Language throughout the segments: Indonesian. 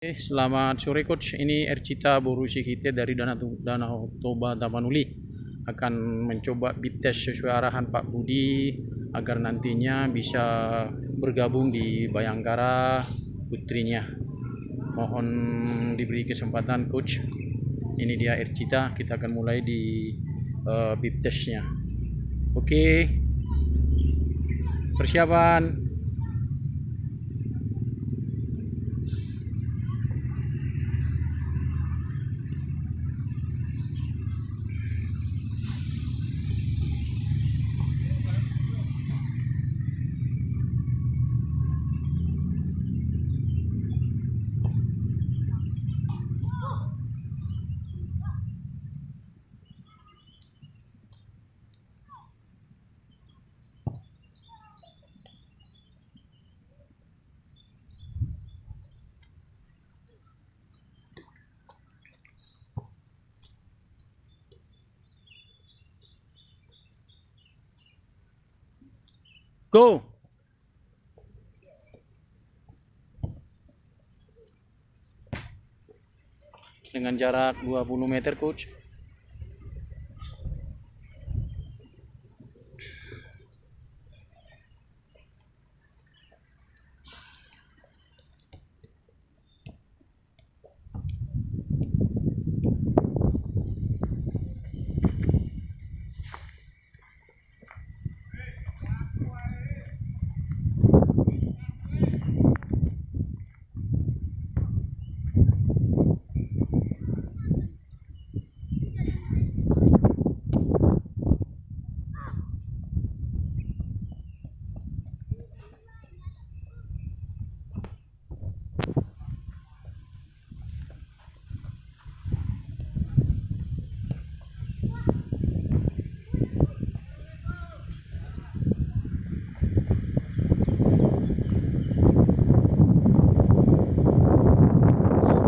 Selamat sore coach. Ini Ercita Borusi kita dari Danau Toba Tapanuli akan mencoba beat test sesuai arahan Pak Budi agar nantinya bisa bergabung di Bayangkara putrinya. Mohon diberi kesempatan coach. Ini dia Ercita. Kita akan mulai di beat testnya. Oke. Persiapan. Go! Dengan jarak 20 meter coach.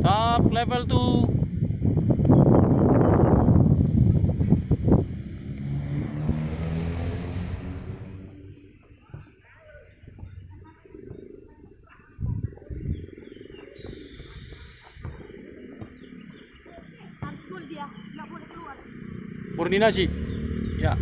Stop level 2. Dia nggak boleh keluar. Koordinasi. Ya.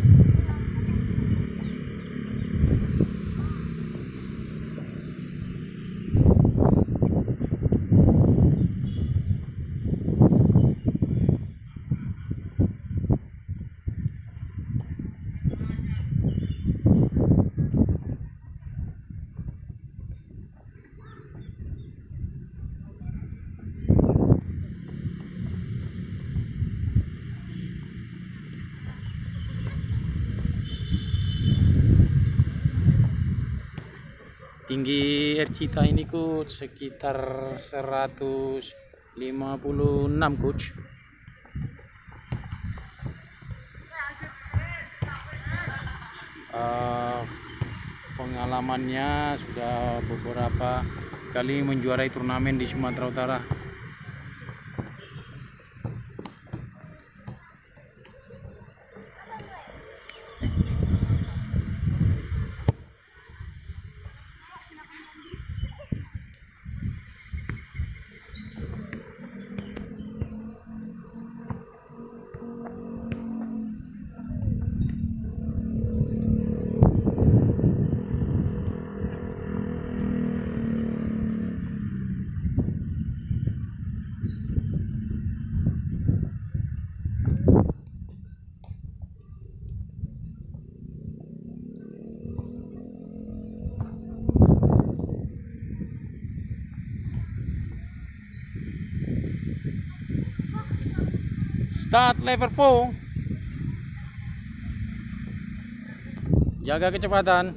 Tinggi Ercita ini coach sekitar 156 coach. Pengalamannya sudah beberapa kali menjuarai turnamen di Sumatera Utara. Start level 4. Jaga kecepatan.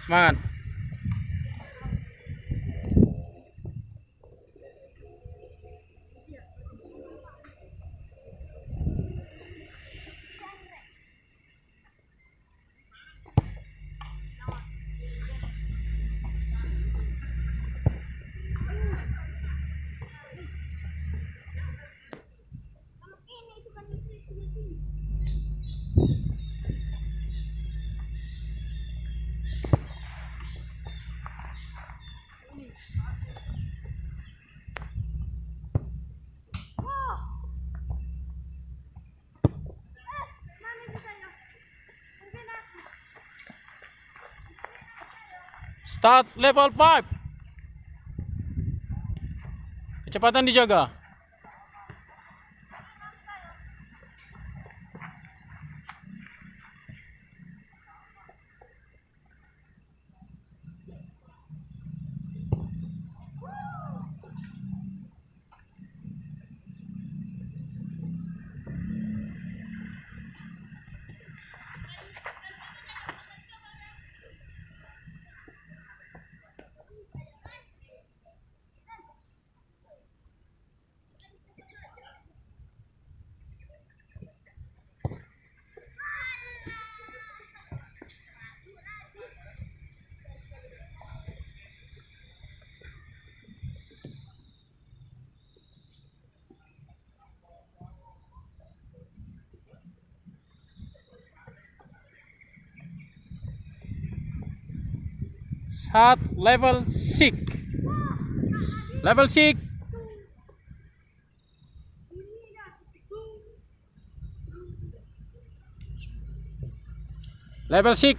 Semangat. Start level 5. Kecepatan dijaga. Start level 6. Level 6. Level 6.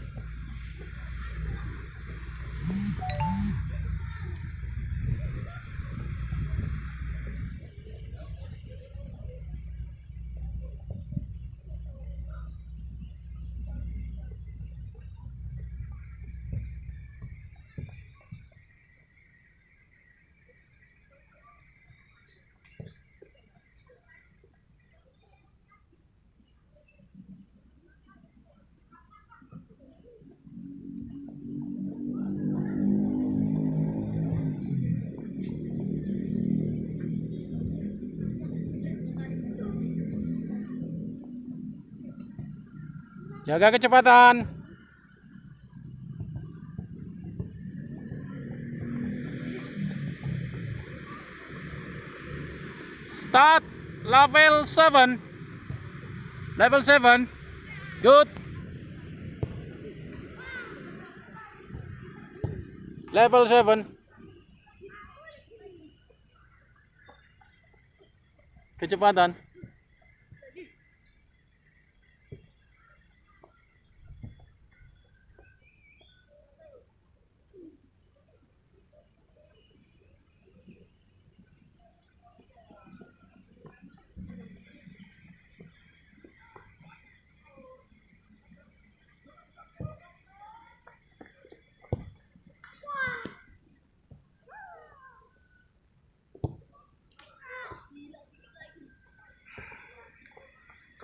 Jaga kecepatan. Start level 7. Level 7. Good. Level 7. Kecepatan.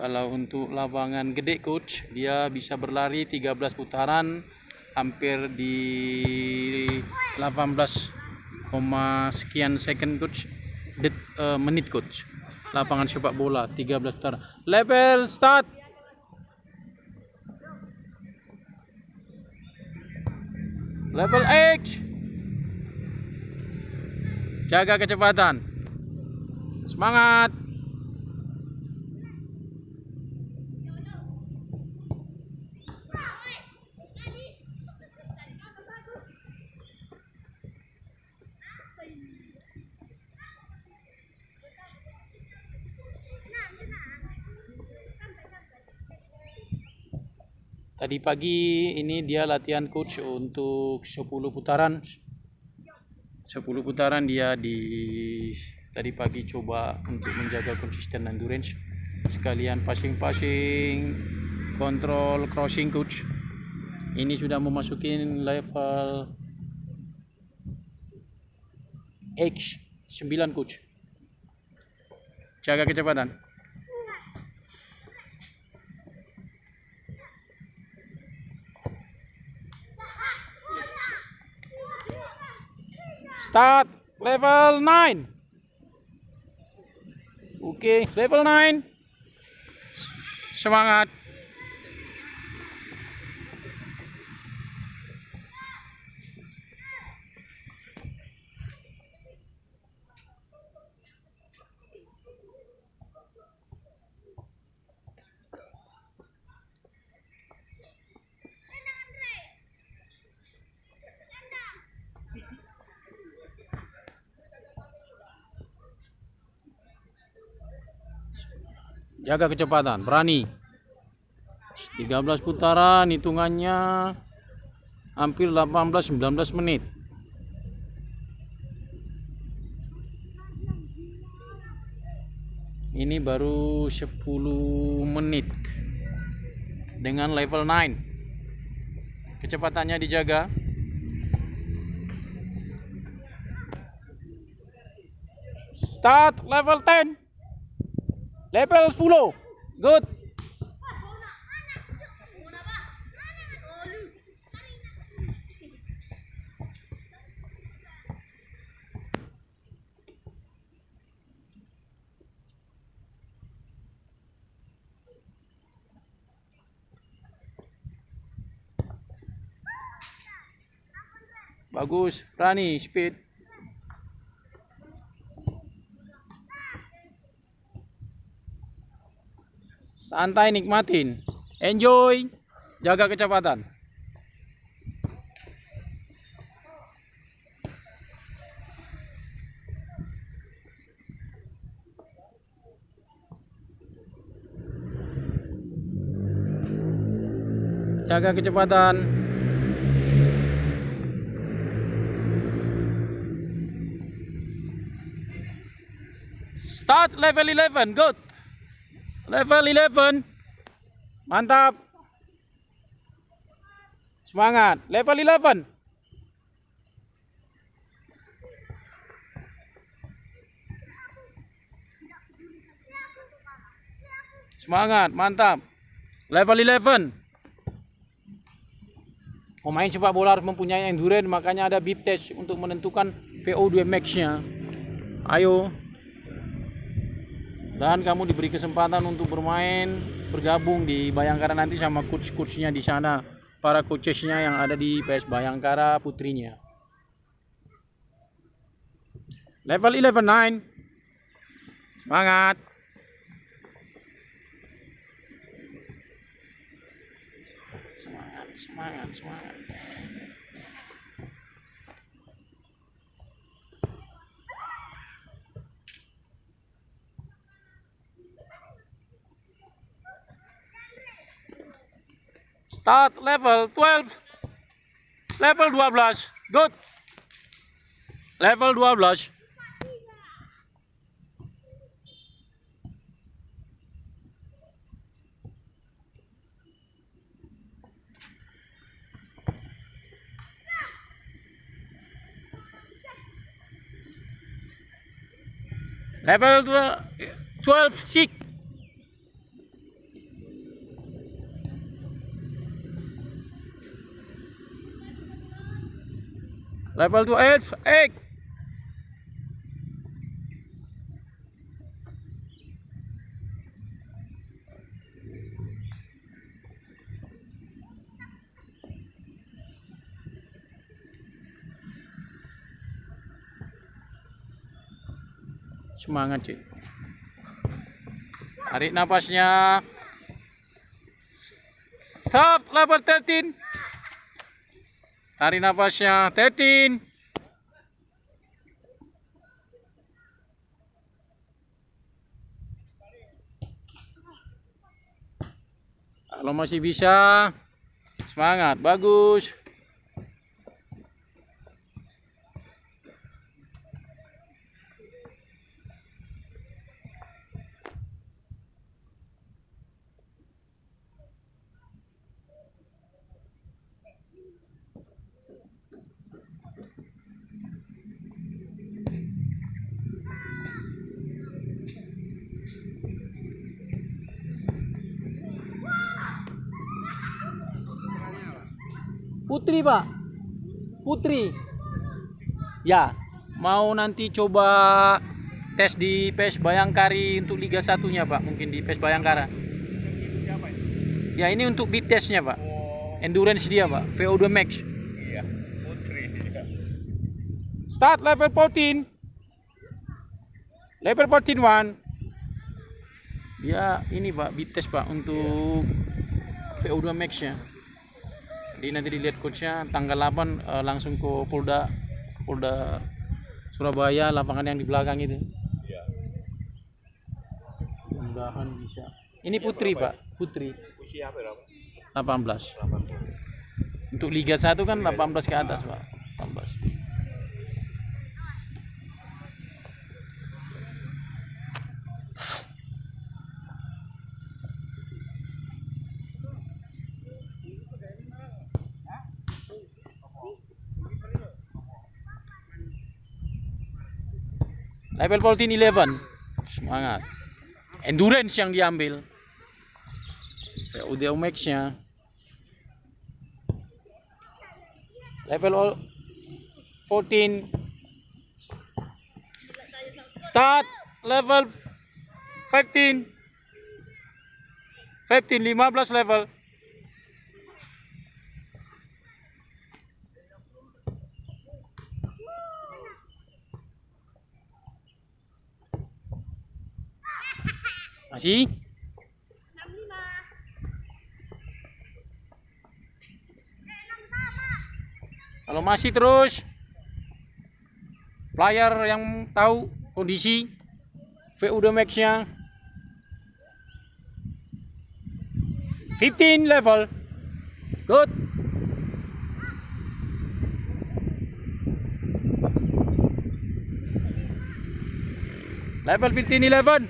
Kalau untuk lapangan gede coach, dia bisa berlari 13 putaran hampir di 18, sekian second coach. Menit coach. Lapangan sepak bola 13 putaran. Level start. Level 8. Jaga kecepatan. Semangat. Tadi pagi ini dia latihan coach untuk 10 putaran. 10 putaran dia tadi pagi coba untuk menjaga konsisten endurance. Sekalian passing, kontrol crossing coach. Ini sudah memasuki level X9 coach. Jaga kecepatan. Start level 9. Oke, level 9. Semangat. Jaga kecepatan, berani. 13 putaran hitungannya hampir 18-19 menit. Ini baru 10 menit dengan level 9. Kecepatannya dijaga. Start level 10. Level 10. Good. Bagus, berani, speed. Santai, nikmatin. Enjoy. Jaga kecepatan. Jaga kecepatan. Start level 11. Good. Level 11. Mantap. Semangat. Level 11. Semangat, mantap. Level 11. Pemain sepak bola harus mempunyai endurance, makanya ada bip test untuk menentukan VO2 max-nya. Ayo. Dan kamu diberi kesempatan untuk bermain, bergabung di Bayangkara nanti sama coach-coachnya di sana, para coachesnya yang ada di PS Bayangkara putrinya. Level 11 9. Semangat. Semangat. Start level 12. Level 12. Good. Level 12. Level 12 6. Level 12 8. Semangat, Cik. Tarik napasnya. Stop level 13. Tarik napasnya. 13. Kalau masih bisa, semangat, bagus. Putri, Pak. Putri. Ya, mau nanti coba tes di PES Bayangkari untuk Liga 1-nya, Pak. Mungkin di PES Bayangkara. Ya, ini untuk bip testnya, Pak. Endurance dia, Pak. VO2 max. Iya, Putri. Start level 14. Level 14 1. Ya, ini, Pak, bip test, Pak, untuk VO2 max-nya. Jadi nanti dilihat coachnya tanggal 8 langsung ke Polda Surabaya, lapangan yang di belakang itu. Iya. Mudah-mudahan bisa. Ini Putri, Pak. Putri. Usia berapa? 18. 80. Untuk Liga 1 kan 18 ke atas, Pak. 18. Level 14 11. Semangat. Endurance yang diambil. Udah Max-nya. Level 14. Start level 15. 15 level. Masih? Kalau masih terus, player yang tahu kondisi VU Max-nya 15 level. Good. Level 15 11.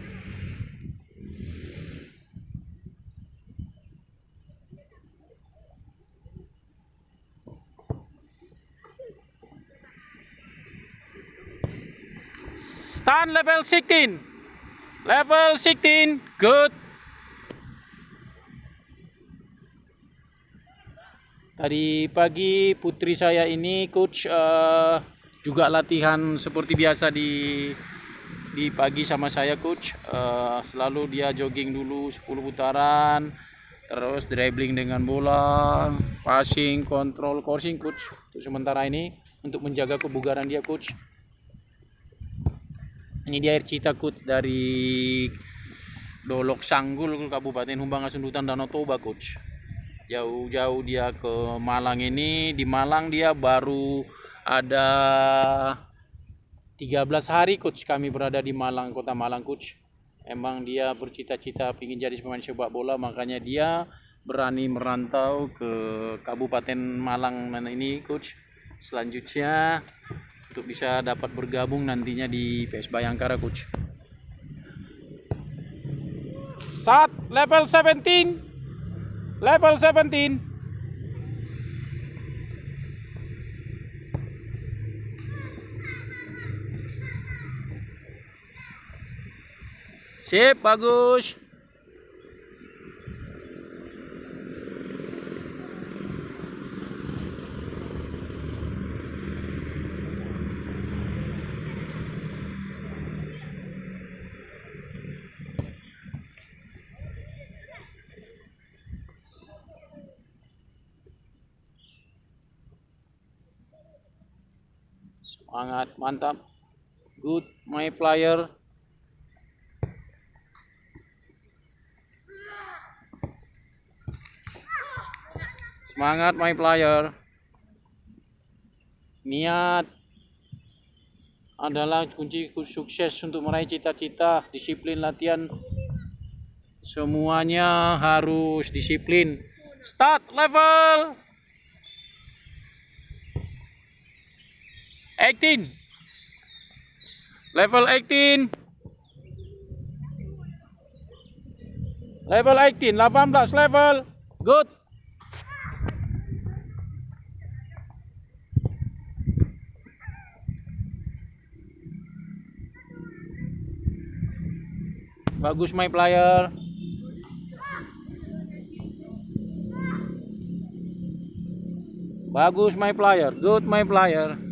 Stand level 16. Level 16. Good. Tadi pagi putri saya ini coach juga latihan seperti biasa di pagi sama saya coach. Selalu dia jogging dulu 10 putaran, terus dribbling dengan bola, passing, kontrol, coursing coach. Untuk sementara ini untuk menjaga kebugaran dia coach. Ini dia air cita coach dari Dolok Sanggul, Kabupaten Humbang Hasundutan, Danau Toba coach. Jauh-jauh dia ke Malang ini. Di Malang dia baru ada 13 hari coach kami berada di Malang, kota Malang coach. Emang dia bercita-cita ingin jadi pemain sepak bola, makanya dia berani merantau ke Kabupaten Malang ini coach. Selanjutnya untuk bisa dapat bergabung nantinya di PS Bayangkara coach. Saat level 17. Level 17. Sip, bagus. Semangat, mantap. Good, my flyer. Semangat, my flyer. Niat adalah kunci sukses untuk meraih cita-cita. Disiplin latihan. Semuanya harus disiplin. Start level 18. Level 18. Level 18, 18 level. Good. Bagus my player. Bagus my player. Good my player.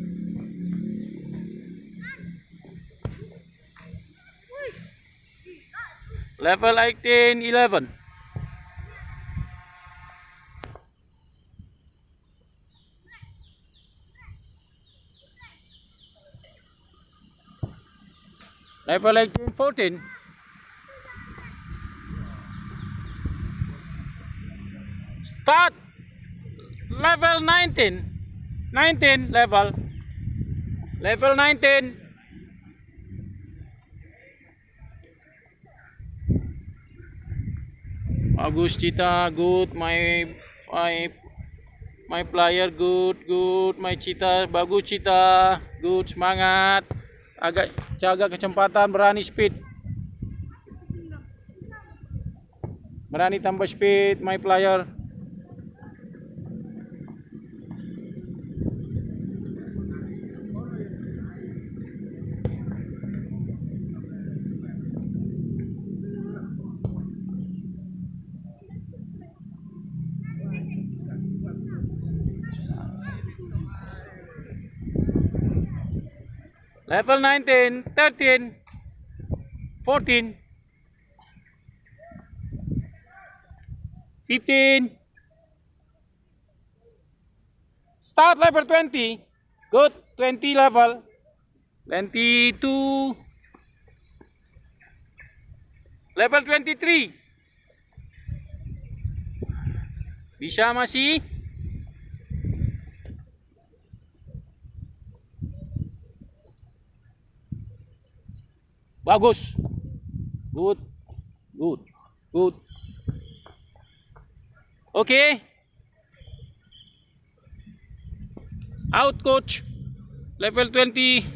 Level 18 11. Level 18 14. Start level 19. 19 level. Level 19. Bagus Cita, good my My player good, good. My Cita bagus Cita. Good, semangat. Agak jaga kecepatan, berani speed. Berani tambah speed, my player. Level 19, 13, 14, 15. Start level 20. Good, 20 level. 22. Level 23. Bisa masih? Bagus. Good. Good. Good. Okay. Out coach. Level 20.